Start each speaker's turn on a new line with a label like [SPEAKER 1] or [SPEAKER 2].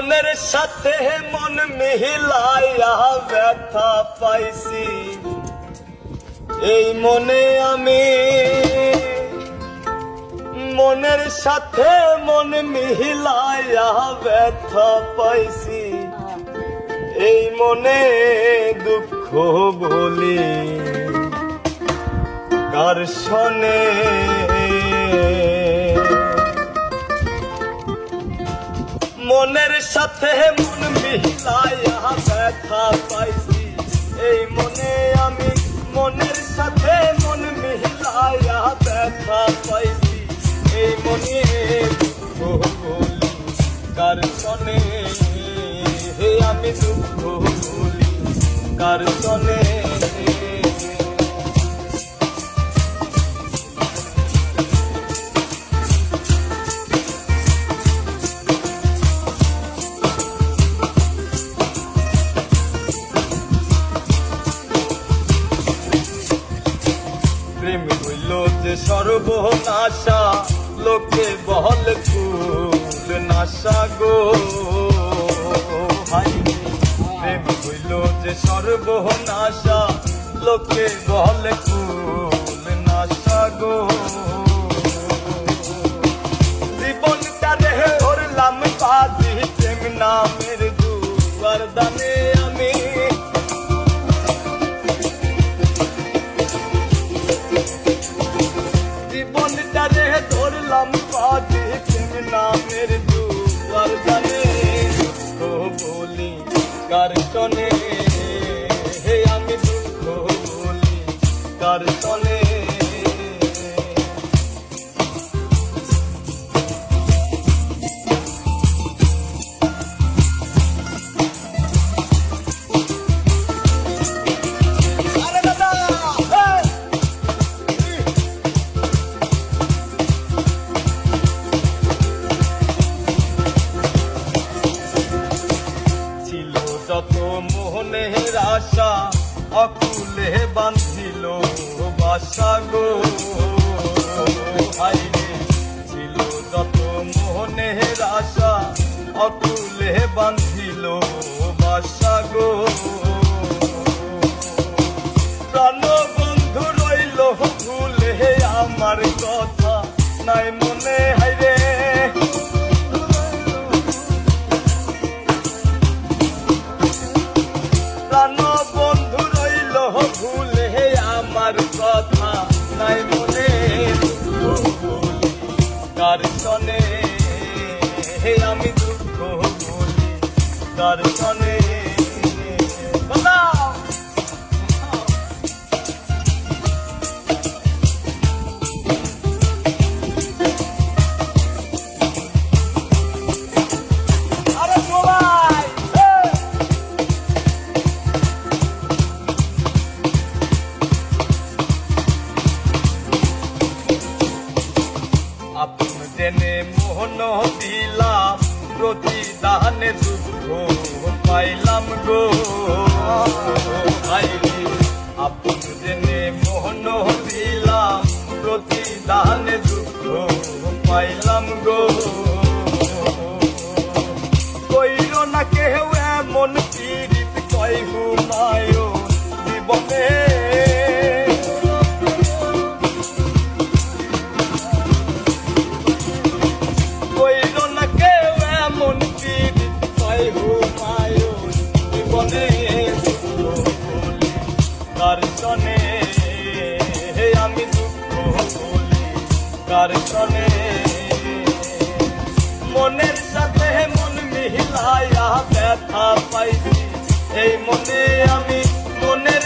[SPEAKER 1] মনের সাথে মন মিলাইয়া ব্যথা পাইছি, এই মনে আমি মনের সাথে মন মিলাইয়া ব্যথা পাইছি, এই মনে দুঃখ বলি কার শোনে। মনের সাথে মন মিলাইয়া ব্যথা পাইছি, এই মনে আমি মনের সাথে মন মিলাইয়া ব্যথা পাইছি, এই মনে দুঃখ বলি কার শোনে, আমি দুঃখ বলি কার শোনে। প্রেম হইল যে সর্বনাশা, লোকে বলে ফুল নাশা গো। প্রেম হইল যে সর্বনাশা, লোকে বলে ফুল নাশা গো। জীবনটারে ধরলাম বাজি প্রেম নামের দুয়ার দানে আমি, জীবনটারে ধরলাম বাজি প্রেম নামের দুয়ার দানে, বলি কার শোনে, আমি দুঃখ বলি কার শোনে। যত মোহনের আশা অকুলে বাঁধিল বাসা গো। ছিল যত মোহনের আশা অকুলে বাঁধিল বাসা গো। প্রাণ বন্ধু রইল ভুলে আমার কথা নাই মনে, হাইরে প্রাণ বন্ধু রইল ভুলে আমার কথা নাই মনে, বলি কার শোনে, আমি দুঃখ বলি কার শোনে। আপন জেনে মোহন দিলাম, প্রতিদানে দুঃখ পাইলাম গো। আপন জেনে মোহন দিলাম, প্রতিদানে দুঃখ পাইলাম গো। কইর না কেউ এমন পীড়িত কয় ঘুমায় জীবনে, কার শোনে, আমি দুঃখ বলি কার শোনে। মনের সাথে মন মিলাইয়া ব্যথা পাইছি, এই মনে আমি মনের